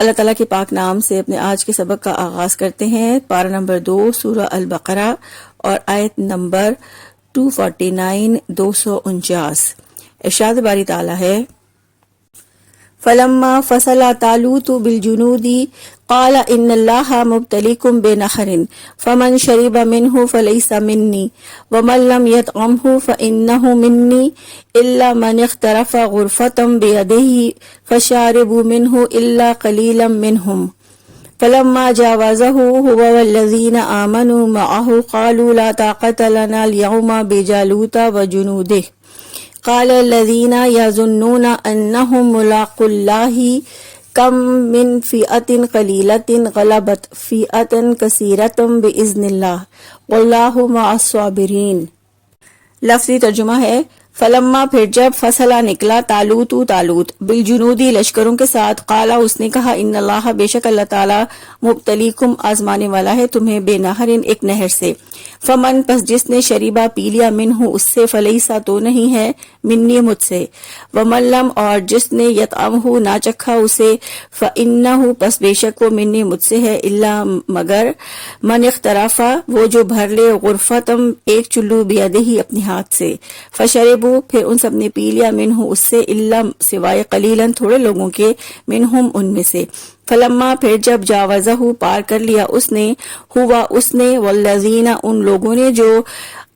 اللہ تعالیٰ کے پاک نام سے اپنے آج کے سبق کا آغاز کرتے ہیں۔ پارہ نمبر 2 سورہ البقرہ اور آیت نمبر 249 249۔ ارشاد باری تعالیٰ ہے فَلَمَّا فَصَلَ طَالُوتُ بِالْجُنُودِ قَالَ إِنَّ اللَّهَ مُبْتَلِيكُم بِنَهْرٍ فَمَن شَرِبَ مِنْهُ فَلَيْسَ مِنِّي وَمَن لَّمْ يَطْعَمْهُ فَإِنَّهُ مِنِّي إِلَّا مَنِ اغْتَرَفَ غُرْفَةً بِيَدِهِ فَشَرِبُوا مِنْهُ إِلَّا قَلِيلًا مِّنْهُمْ فَلَمَّا جَاوَزَهُ هُوَ وَالَّذِينَ آمَنُوا مَعَهُ قَالُوا لَا طَاقَةَ لَنَا الْيَوْمَ بِجَالُوتَ وَجُنُودِهِ قال الذين يظنون أنهم ملاقو الله كم من فئة قليلة غلبت فئة كثيرة بإذن الله والله مع الصابرين۔ لفظی ترجمہ ہے فلما پھر جب فصلہ نکلا طالوت بالجنودی لشکروں کے ساتھ قالا اس نے کہا ان اللہ بے شک اللہ تعالی مبتلیکم آزمانے والا ہے تمہیں بے نہرن ایک نہر سے فمن پس جس نے شریبہ پی لیا منہ اس سے فلیسا تو نہیں ہے منی مجھ سے ومن لم اور جس نے یطعمہ نہ چکھا اسے فانہ پس بے شک وہ منی مجھ سے ہے الا مگر من اخترافا وہ جو بھر لے غرفتم ایک چلو بیدہی اپنے ہاتھ سے فشربو پھر ان سب نے پی لیا منہ اس سے الا سوائے قلیلاً تھوڑے لوگوں کے منہم ان میں سے فلما پھر جب جاوزہ پار کر لیا اس نے ہوا اس نے والذین ان لوگوں نے جو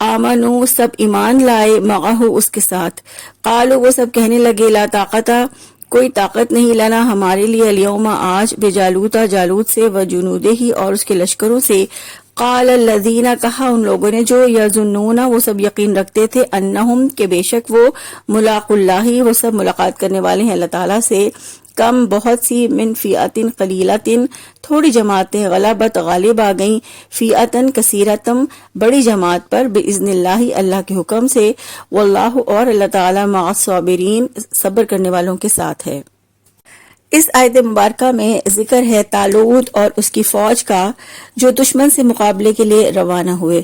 آمنو سب ایمان لائے معہ اس کے ساتھ قالو وہ سب کہنے لگے لا طاقتا کوئی طاقت نہیں لنا ہمارے لیے الیوم آج بجالوتا جالوت سے وجنودہ ہی اور اس کے لشکروں سے قال الذین کہا ان لوگوں نے جو یظنون وہ سب یقین رکھتے تھے انہم کہ بے شک وہ ملاق اللہ وہ سب ملاقات کرنے والے ہیں اللہ تعالیٰ سے کم بہت سی من فیعتن قلیلتن تھوڑی جماعتیں غلبت غالب آ گئیں فیعتن کثیرتم بڑی جماعت پر باذن اللہ اللہ کے حکم سے واللہ اور اللہ تعالیٰ مع الصابرین صبر کرنے والوں کے ساتھ ہے۔ اس آیت مبارکہ میں ذکر ہے طالوت اور اس کی فوج کا جو دشمن سے مقابلے کے لیے روانہ ہوئے۔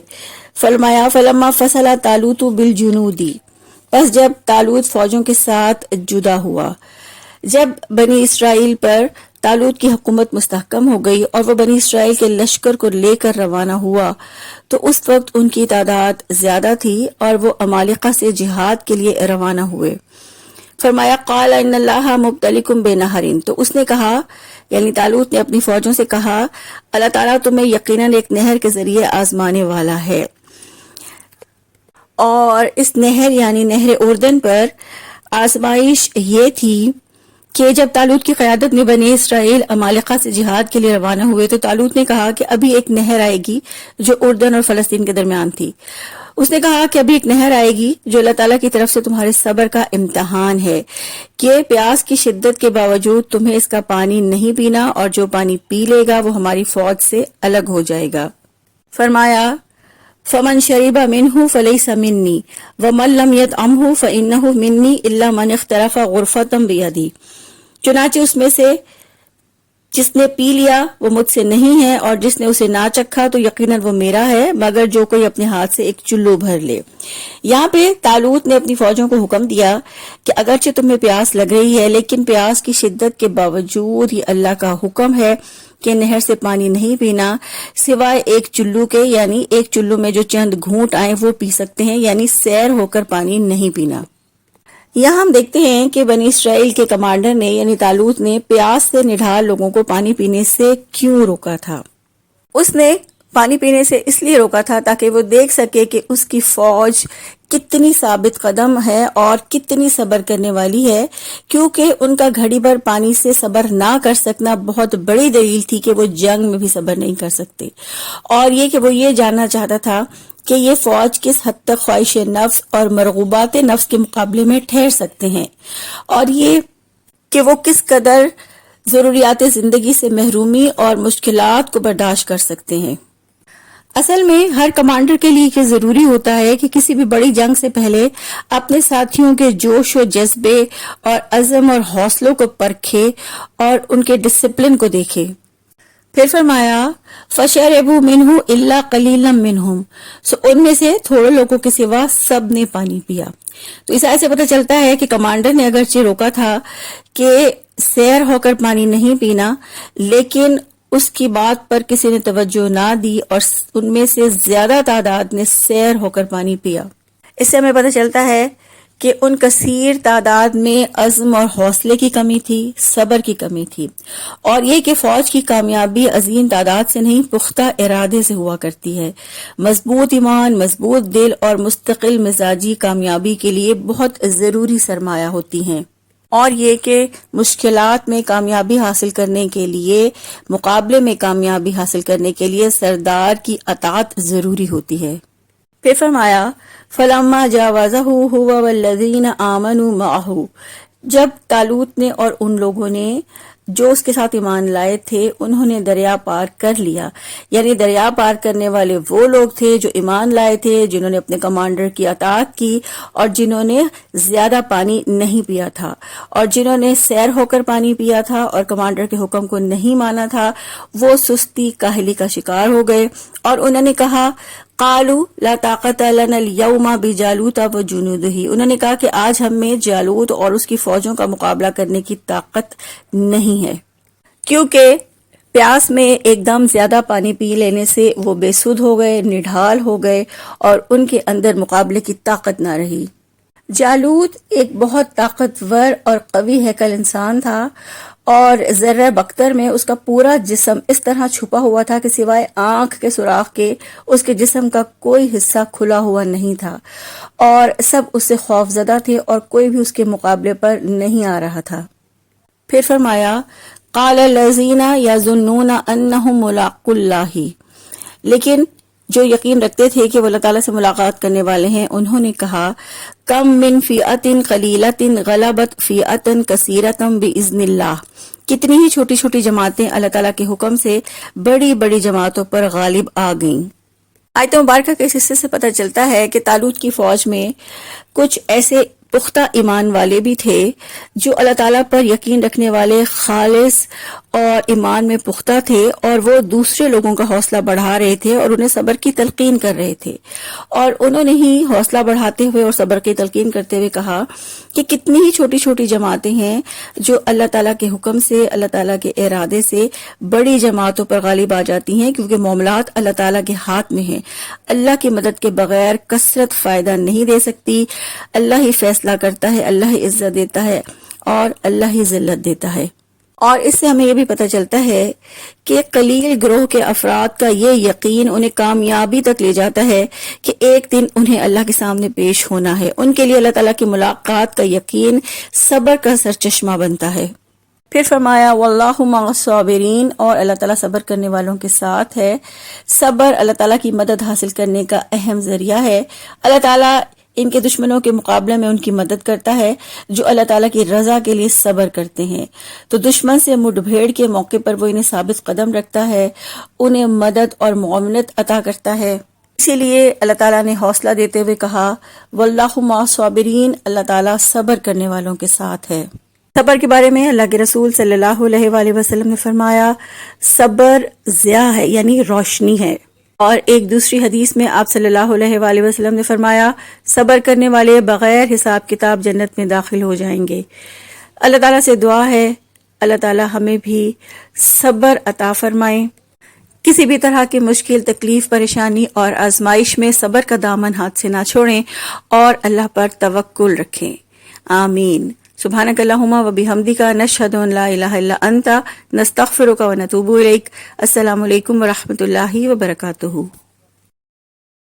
فرمایا فلما فصل طالوت بالجنودی پس جب طالوت فوجوں کے ساتھ جدا ہوا جب بنی اسرائیل پر طالوت کی حکومت مستحکم ہو گئی اور وہ بنی اسرائیل کے لشکر کو لے کر روانہ ہوا تو اس وقت ان کی تعداد زیادہ تھی اور وہ عمالقہ سے جہاد کے لیے روانہ ہوئے۔ فرمایا قال ان اللہ مبتلیکم بنہرین تو اس نے کہا یعنی طالوت نے اپنی فوجوں سے کہا اللہ تعالیٰ تمہیں یقیناً ایک نہر کے ذریعے آزمانے والا ہے، اور اس نہر یعنی نہر اردن پر آزمائش یہ تھی کہ جب طالوت کی قیادت میں بنی اسرائیل عمالقہ سے جہاد کے لیے روانہ ہوئے تو طالوت نے کہا کہ ابھی ایک نہر آئے گی جو اردن اور فلسطین کے درمیان تھی۔ اس نے کہا کہ ابھی ایک نہر آئے گی جو اللہ تعالیٰ کی طرف سے تمہارے صبر کا امتحان ہے کہ پیاس کی شدت کے باوجود تمہیں اس کا پانی نہیں پینا اور جو پانی پی لے گا وہ ہماری فوج سے الگ ہو جائے گا۔ فرمایا فمن شرب منہ فلیس منی ومن لم یطعمہ فانہ منی الا من اغترف غرفۃ بیدی چنانچہ اس میں سے جس نے پی لیا وہ مجھ سے نہیں ہے اور جس نے اسے نہ چکھا تو یقیناً وہ میرا ہے مگر جو کوئی اپنے ہاتھ سے ایک چلو بھر لے۔ یہاں پہ طالوت نے اپنی فوجوں کو حکم دیا کہ اگرچہ تمہیں پیاس لگ رہی ہے لیکن پیاس کی شدت کے باوجود یہ اللہ کا حکم ہے کہ نہر سے پانی نہیں پینا سوائے ایک چلو کے، یعنی ایک چلو میں جو چند گھونٹ آئیں وہ پی سکتے ہیں، یعنی سیر ہو کر پانی نہیں پینا۔ یہاں ہم دیکھتے ہیں کہ بنی اسرائیل کے کمانڈر نے یعنی طالوت نے پیاس سے نڈھال لوگوں کو پانی پینے سے کیوں روکا تھا؟ اس نے پانی پینے سے اس لیے روکا تھا تاکہ وہ دیکھ سکے کہ اس کی فوج کتنی ثابت قدم ہے اور کتنی صبر کرنے والی ہے، کیونکہ ان کا گھڑی بھر پانی سے صبر نہ کر سکنا بہت بڑی دلیل تھی کہ وہ جنگ میں بھی صبر نہیں کر سکتے، اور یہ کہ وہ یہ جاننا چاہتا تھا کہ یہ فوج کس حد تک خواہش نفس اور مرغوبات نفس کے مقابلے میں ٹھہر سکتے ہیں، اور یہ کہ وہ کس قدر ضروریات زندگی سے محرومی اور مشکلات کو برداشت کر سکتے ہیں۔ اصل میں ہر کمانڈر کے لیے یہ ضروری ہوتا ہے کہ کسی بھی بڑی جنگ سے پہلے اپنے ساتھیوں کے جوش و جذبے اور عزم اور حوصلوں کو پرکھے اور ان کے ڈسپلن کو دیکھے۔ پھر فرمایا فَشَرِبُوا مِنْهُ إِلَّا قَلِيلًا مِّنْهُمْ ان میں سے تھوڑے لوگوں کے سوا سب نے پانی پیا۔ تو اس آیت سے پتہ چلتا ہے کہ کمانڈر نے اگرچہ روکا تھا کہ سیر ہو کر پانی نہیں پینا، لیکن اس کی بات پر کسی نے توجہ نہ دی اور ان میں سے زیادہ تعداد نے سیر ہو کر پانی پیا۔ اس سے ہمیں پتہ چلتا ہے کہ ان کثیر تعداد میں عزم اور حوصلے کی کمی تھی، صبر کی کمی تھی، اور یہ کہ فوج کی کامیابی عظیم تعداد سے نہیں پختہ ارادے سے ہوا کرتی ہے۔ مضبوط ایمان، مضبوط دل اور مستقل مزاجی کامیابی کے لیے بہت ضروری سرمایہ ہوتی ہیں، اور یہ کہ مشکلات میں کامیابی حاصل کرنے کے لیے، مقابلے میں کامیابی حاصل کرنے کے لیے سردار کی اطاعت ضروری ہوتی ہے۔ پھر فرمایا فَلَمَّا جَاوَزَهُ هُوَ وَالَّذِينَ آمَنُوا مَعَهُ، جب طالوت نے اور ان لوگوں نے جو اس کے ساتھ ایمان لائے تھے انہوں نے دریا پار کر لیا، یعنی دریا پار کرنے والے وہ لوگ تھے جو ایمان لائے تھے، جنہوں نے اپنے کمانڈر کی اطاعت کی اور جنہوں نے زیادہ پانی نہیں پیا تھا، اور جنہوں نے سیر ہو کر پانی پیا تھا اور کمانڈر کے حکم کو نہیں مانا تھا، وہ سستی کاہلی کا شکار ہو گئے اور انہوں نے کہا قالوا لا طاقت لنا اليوم بجالوت وجنودہ، انہوں نے کہا کہ آج ہم میں جالوت اور اس کی فوجوں کا مقابلہ کرنے کی طاقت نہیں ہے، کیونکہ پیاس میں ایک دم زیادہ پانی پی لینے سے وہ بے سدھ ہو گئے، نڈھال ہو گئے اور ان کے اندر مقابلے کی طاقت نہ رہی۔ جالوت ایک بہت طاقتور اور قوی ہیکل انسان تھا، اور ذرہ بختر میں اس کا پورا جسم اس طرح چھپا ہوا تھا کہ سوائے آنکھ کے سوراخ کے اس کے جسم کا کوئی حصہ کھلا ہوا نہیں تھا، اور سب اس سے خوف زدہ تھے اور کوئی بھی اس کے مقابلے پر نہیں آ رہا تھا۔ پھر فرمایا قال الذین یظنون انہم ملاقو اللہ، لیکن جو یقین رکھتے تھے کہ وہ اللہ تعالیٰ سے ملاقات کرنے والے ہیں، انہوں نے کہا کم من فئۃ قلیلۃ غلبت فئۃ کثیرۃ باذن اللہ، کتنی ہی چھوٹی چھوٹی جماعتیں اللہ تعالیٰ کے حکم سے بڑی بڑی جماعتوں پر غالب آ گئیں۔ آیت مبارکہ کے اس حصے سے پتہ چلتا ہے کہ طالوت کی فوج میں کچھ ایسے پختہ ایمان والے بھی تھے جو اللہ تعالیٰ پر یقین رکھنے والے خالص اور ایمان میں پختہ تھے، اور وہ دوسرے لوگوں کا حوصلہ بڑھا رہے تھے اور انہیں صبر کی تلقین کر رہے تھے، اور انہوں نے ہی حوصلہ بڑھاتے ہوئے اور صبر کی تلقین کرتے ہوئے کہا کہ کتنی ہی چھوٹی چھوٹی جماعتیں ہیں جو اللہ تعالیٰ کے حکم سے، اللہ تعالیٰ کے ارادے سے بڑی جماعتوں پر غالب آ جاتی ہیں، کیونکہ معاملات اللہ تعالیٰ کے ہاتھ میں ہیں۔ اللہ کی مدد کے بغیر کثرت فائدہ نہیں دے سکتی، اللہ ہی فیصلہ کرتا ہے، اللہ ہی عزت دیتا ہے اور اللہ ہی ذلت دیتا ہے۔ اور اس سے ہمیں یہ بھی پتہ چلتا ہے کہ قلیل گروہ کے افراد کا یہ یقین انہیں کامیابی تک لے جاتا ہے کہ ایک دن انہیں اللہ کے سامنے پیش ہونا ہے۔ ان کے لیے اللہ تعالیٰ کی ملاقات کا یقین صبر کا سرچشمہ بنتا ہے۔ پھر فرمایا واللہ مع الصابرین، اور اللہ تعالیٰ صبر کرنے والوں کے ساتھ ہے۔ صبر اللہ تعالیٰ کی مدد حاصل کرنے کا اہم ذریعہ ہے۔ اللہ تعالیٰ ان کے دشمنوں کے مقابلے میں ان کی مدد کرتا ہے جو اللہ تعالیٰ کی رضا کے لیے صبر کرتے ہیں، تو دشمن سے مڈ بھیڑ کے موقع پر وہ انہیں ثابت قدم رکھتا ہے، انہیں مدد اور معاونت عطا کرتا ہے۔ اسی لیے اللہ تعالیٰ نے حوصلہ دیتے ہوئے کہا واللہ مع الصابرین، اللہ تعالیٰ صبر کرنے والوں کے ساتھ ہے۔ صبر کے بارے میں اللہ کے رسول صلی اللہ علیہ وآلہ وسلم نے فرمایا صبر ضیاء ہے، یعنی روشنی ہے، اور ایک دوسری حدیث میں آپ صلی اللہ علیہ وآلہ وسلم نے فرمایا صبر کرنے والے بغیر حساب کتاب جنت میں داخل ہو جائیں گے۔ اللہ تعالیٰ سے دعا ہے اللہ تعالیٰ ہمیں بھی صبر عطا فرمائیں، کسی بھی طرح کی مشکل، تکلیف، پریشانی اور آزمائش میں صبر کا دامن ہاتھ سے نہ چھوڑیں اور اللہ پر توکل رکھیں۔ آمین۔ سبحانک اللہم و بحمدک نشہد ان لا الہ الا انت نستغفرک و نتوب الیک۔ السلام علیکم و رحمۃ اللہ وبرکاتہ۔